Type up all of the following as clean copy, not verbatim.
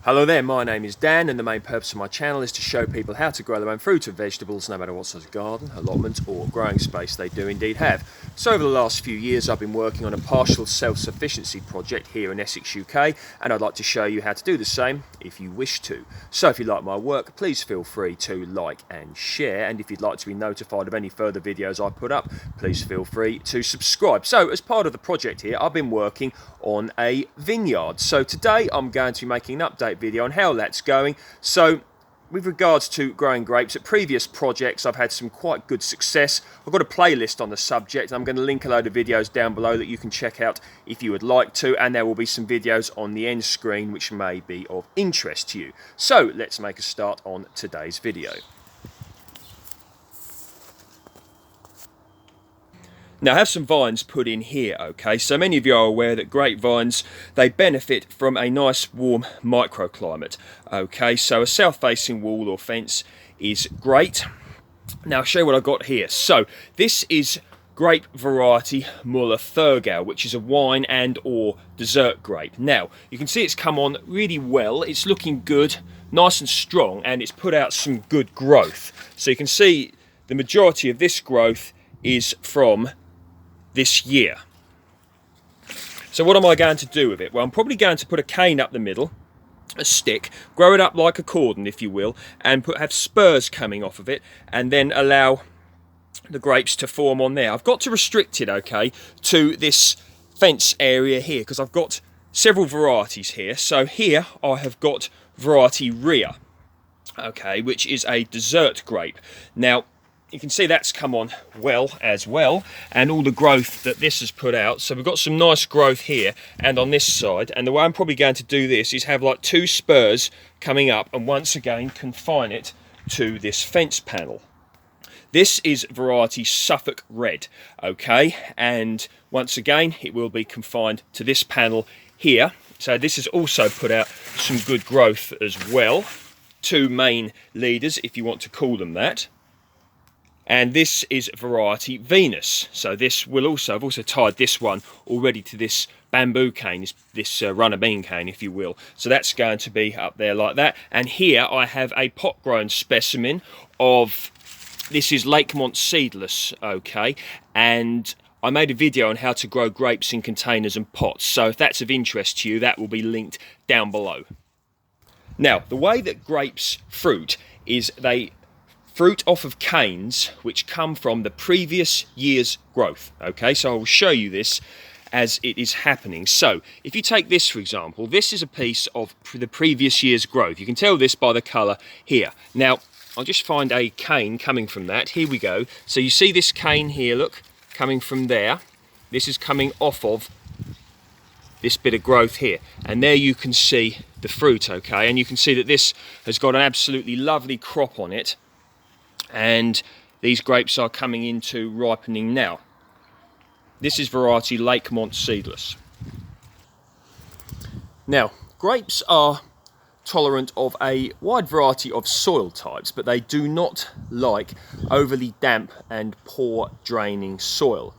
Hello there, my name is Dan and the main purpose of my channel is to show people how to grow their own fruit and vegetables no matter what sort of garden, allotment or growing space they do indeed have. So over the last few years I've been working on a partial self-sufficiency project here in Essex, UK, and I'd like to show you how to do the same if you wish to. So if you like my work, please feel free to like and share, and if you'd like to be notified of any further videos I put up, please feel free to subscribe. So as part of the project here, I've been working on a vineyard. So today I'm going to be making an update video on how that's going. So with regards to growing grapes, at previous projects I've had some quite good success. I've got a playlist on the subject and I'm going to link a load of videos down below that you can check out if you would like to, and there will be some videos on the end screen which may be of interest to you. So let's make a start on today's video. Now I have some vines put in here, okay, so many of you are aware that grapevines, they benefit from a nice warm microclimate, okay, so a south-facing wall or fence is great. Now I'll show you what I've got here. So this is grape variety Muller Thurgau, which is a wine and or dessert grape. Now you can see it's come on really well, it's looking good, nice and strong, and it's put out some good growth. So you can see the majority of this growth is from this year. So what am I going to do with it? Well, I'm probably going to put a cane up the middle, a stick, grow it up like a cordon if you will, and have spurs coming off of it, and then allow the grapes to form on there. I've got to restrict it, okay, to this fence area here because I've got several varieties here. So here I have got variety Rhea, okay, which is a dessert grape. Now you can see that's come on well as well, and all the growth that this has put out. So we've got some nice growth here and on this side, and the way I'm probably going to do this is have like two spurs coming up and once again confine it to this fence panel. This is variety Suffolk Red, okay, and once again it will be confined to this panel here. So this has also put out some good growth as well, two main leaders if you want to call them that. And this is variety Venus. So this will also, I've also tied this one already to this bamboo cane, this runner bean cane if you will. So that's going to be up there like that. And here I have a pot grown specimen of, this is Lakemont seedless, okay. And I made a video on how to grow grapes in containers and pots. So if that's of interest to you, that will be linked down below. Now, the way that grapes fruit is they fruit off of canes which come from the previous year's growth, okay, so I will show you this as it is happening. So if you take this for example, this is a piece of the previous year's growth. You can tell this by the colour here. Now I'll just find a cane coming from that. Here we go. So you see this cane here, look, coming from there. This is coming off of this bit of growth here, and there you can see the fruit, okay, and you can see that this has got an absolutely lovely crop on it. And these grapes are coming into ripening now. This is variety Lakemont seedless. Now, grapes are tolerant of a wide variety of soil types, but they do not like overly damp and poor draining soil.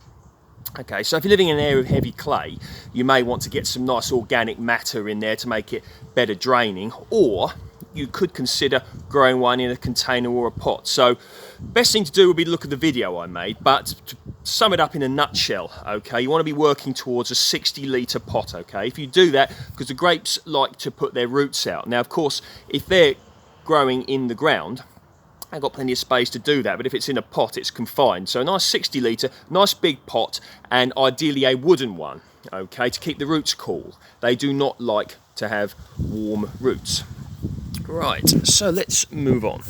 Okay, so if you're living in an area of heavy clay, you may want to get some nice organic matter in there to make it better draining, or you could consider growing one in a container or a pot. So best thing to do would be look at the video I made, but to sum it up in a nutshell, okay, you want to be working towards a 60-litre pot, okay. If you do that, because the grapes like to put their roots out. Now of course if they're growing in the ground, I've got plenty of space to do that, but if it's in a pot it's confined. So a nice 60-litre, nice big pot, and ideally a wooden one, okay, to keep the roots cool. They do not like to have warm roots. Right, so let's move on.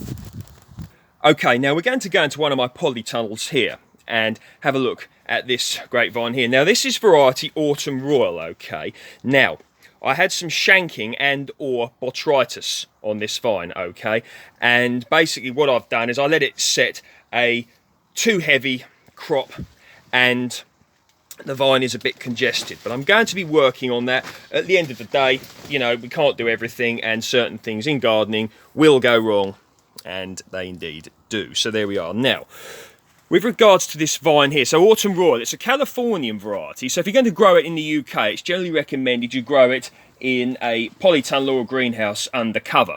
Okay, now we're going to go into one of my polytunnels here and have a look at this grapevine here. Now this is variety Autumn Royal, okay. Now, I had some shanking and or botrytis on this vine, okay. And basically what I've done is I let it set a too heavy crop and the vine is a bit congested, but I'm going to be working on that. At the end of the day, you know, we can't do everything, and certain things in gardening will go wrong, and they indeed do. So there we are. Now, With regards to this vine here, so Autumn Royal, it's a Californian variety, so if you're going to grow it in the UK, it's generally recommended you grow it in a polytunnel or greenhouse under cover.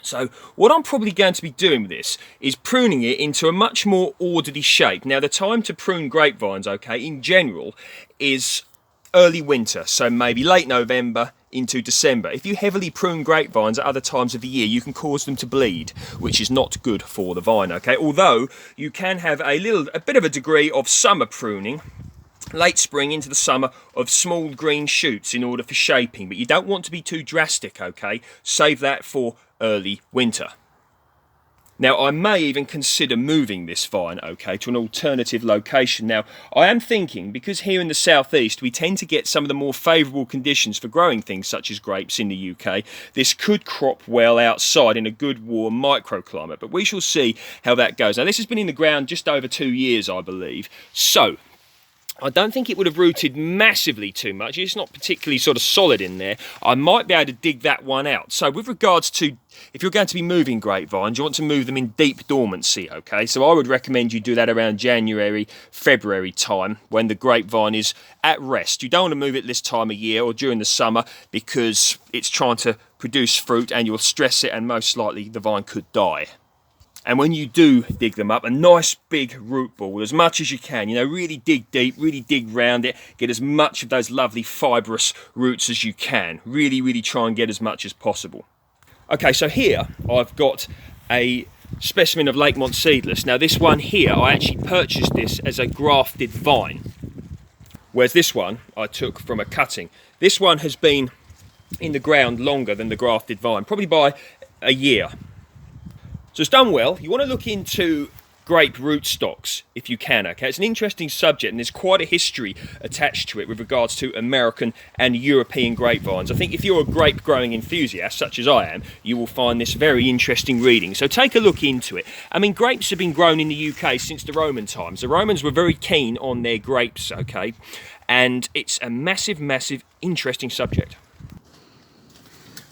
So what I'm probably going to be doing with this is pruning it into a much more orderly shape. Now the time to prune grapevines, okay, in general is early winter, so maybe late November into December. If you heavily prune grapevines at other times of the year, you can cause them to bleed, which is not good for the vine, okay? Although you can have a bit of a degree of summer pruning, late spring into the summer, of small green shoots in order for shaping, but you don't want to be too drastic, okay? Save that for early winter. Now I may even consider moving this vine, okay, to an alternative location. Now I am thinking, because here in the southeast we tend to get some of the more favourable conditions for growing things such as grapes in the UK, this could crop well outside in a good warm microclimate, but we shall see how that goes. Now this has been in the ground just over 2 years, I believe, so I don't think it would have rooted massively too much. It's not particularly sort of solid in there. I might be able to dig that one out. So with regards to, if you're going to be moving grapevines, you want to move them in deep dormancy, okay? So I would recommend you do that around January, February time when the grapevine is at rest. You don't want to move it this time of year or during the summer because it's trying to produce fruit and you'll stress it and most likely the vine could die. And when you do dig them up, a nice big root ball, as much as you can, you know, really dig deep, really dig round it, get as much of those lovely fibrous roots as you can. Really, really try and get as much as possible. Okay, so here I've got a specimen of Lakemont seedless. Now this one here, I actually purchased this as a grafted vine, whereas this one I took from a cutting. This one has been in the ground longer than the grafted vine, probably by a year. So it's done well. You want to look into grape rootstocks if you can, okay? It's an interesting subject and there's quite a history attached to it with regards to American and European grapevines. I think if you're a grape growing enthusiast, such as I am, you will find this very interesting reading. So take a look into it. I mean, grapes have been grown in the UK since the Roman times. The Romans were very keen on their grapes, okay? And it's a massive, massive, interesting subject.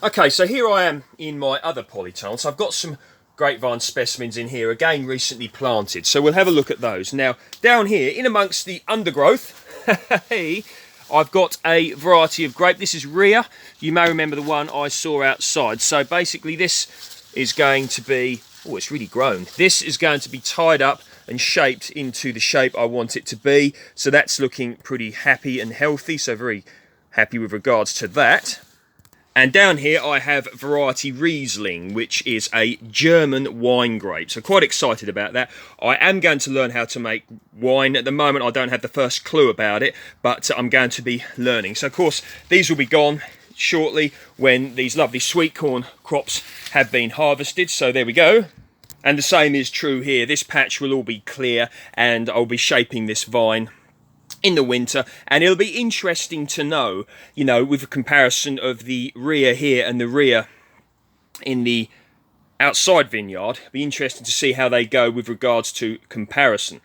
Okay, so here I am in my other polytunnel. So I've got some grapevine specimens in here, again recently planted, so we'll have a look at those. Now down here in amongst the undergrowth I've got a variety of grape. This is Rhea. You may remember the one I saw outside. So basically this is going to be, oh, it's really grown. This is going to be tied up and shaped into the shape I want it to be, so that's looking pretty happy and healthy, so very happy with regards to that. And down here I have variety Riesling, which is a German wine grape. So quite excited about that. I am going to learn how to make wine. At the moment I don't have the first clue about it, but I'm going to be learning. So of course these will be gone shortly when these lovely sweet corn crops have been harvested. So there we go. And the same is true here. This patch will all be clear and I'll be shaping this vine in the winter, and it'll be interesting to know, you know, with a comparison of the Rhea here and the Rhea in the outside vineyard. It'll be interesting to see how they go with regards to comparison.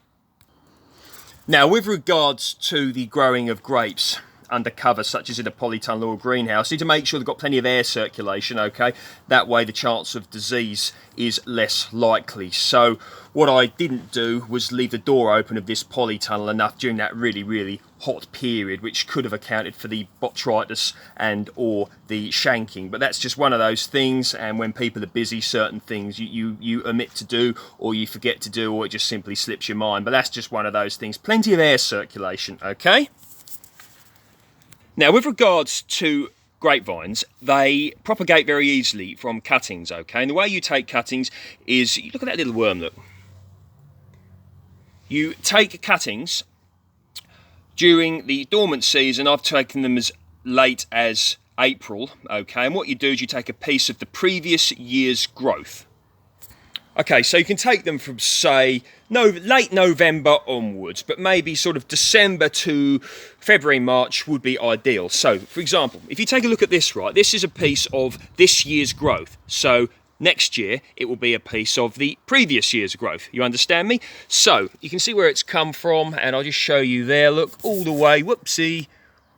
Now with regards to the growing of grapes under cover, such as in a polytunnel or greenhouse, you need to make sure they've got plenty of air circulation, okay? That way the chance of disease is less likely. So what I didn't do was leave the door open of this polytunnel enough during that really, really hot period, which could have accounted for the botrytis and or the shanking. But that's just one of those things, and when people are busy, certain things you omit to do, or you forget to do, or it just simply slips your mind. But that's just one of those things. Plenty of air circulation, okay? Now, with regards to grapevines, they propagate very easily from cuttings, okay? And the way you take cuttings is, you look at that little worm, look. You take cuttings during the dormant season. I've taken them as late as April, okay? And what you do is you take a piece of the previous year's growth. Okay, so you can take them from, say, late November onwards, but maybe sort of December to February, March would be ideal. So, for example, if you take a look at this, right, this is a piece of this year's growth. So, next year, it will be a piece of the previous year's growth. You understand me? So, you can see where it's come from, and I'll just show you there, look, all the way, whoopsie,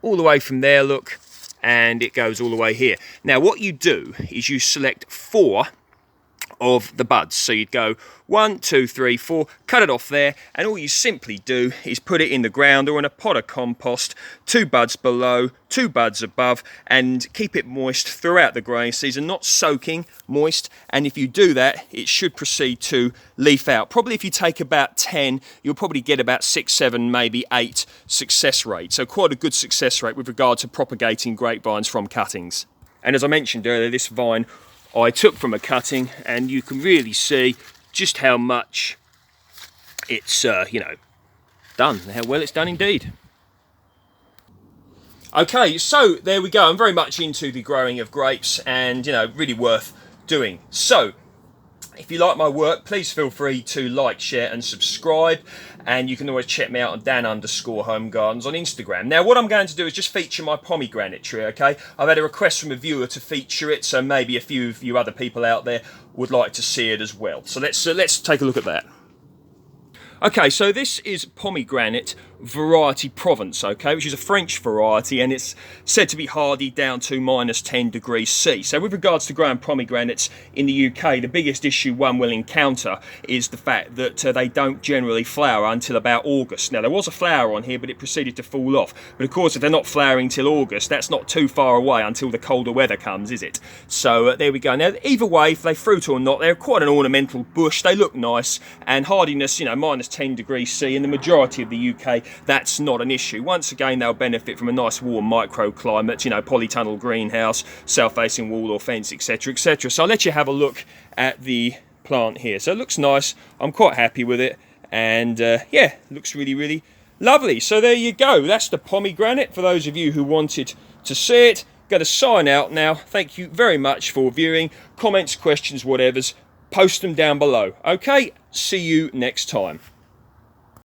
all the way from there, look, and it goes all the way here. Now, what you do is you select 4 of the buds. So you'd go 1, 2, 3, 4, cut it off there, and all you simply do is put it in the ground or in a pot of compost, 2 buds below, 2 buds above, and keep it moist throughout the growing season, not soaking, moist. And if you do that, it should proceed to leaf out. Probably if you take about 10, you'll probably get about 6, 7, maybe 8 success rate. So quite a good success rate with regard to propagating grapevines from cuttings. And as I mentioned earlier, this vine I took from a cutting, and you can really see just how much it's, you know, done, how well it's done indeed. Okay, so there we go. I'm very much into the growing of grapes, and, you know, really worth doing. So, if you like my work, please feel free to like, share and subscribe. And you can always check me out on Dan_Home Gardens on Instagram. Now, what I'm going to do is just feature my pomegranate tree, okay? I've had a request from a viewer to feature it, so maybe a few of you other people out there would like to see it as well. So let's take a look at that. Okay, so this is Pomegranate Variety Provence, okay, which is a French variety, and it's said to be hardy down to -10 degrees C. So with regards to growing pomegranates in the UK, the biggest issue one will encounter is the fact that they don't generally flower until about August. Now, there was a flower on here, but it proceeded to fall off. But of course, if they're not flowering till August, that's not too far away until the colder weather comes, is it? So there we go. Now, either way, if they fruit or not, they're quite an ornamental bush. They look nice, and hardiness, you know, -10 degrees C. In the majority of the UK, that's not an issue. Once again, they'll benefit from a nice warm microclimate, you know, polytunnel greenhouse, south-facing wall or fence, etc, etc. So I'll let you have a look at the plant here. So it looks nice. I'm quite happy with it, and yeah, looks really, really lovely. So there you go. That's the pomegranate for those of you who wanted to see it. Going to sign out now. Thank you very much for viewing. Comments, questions, whatevers, post them down below. Okay, see you next time.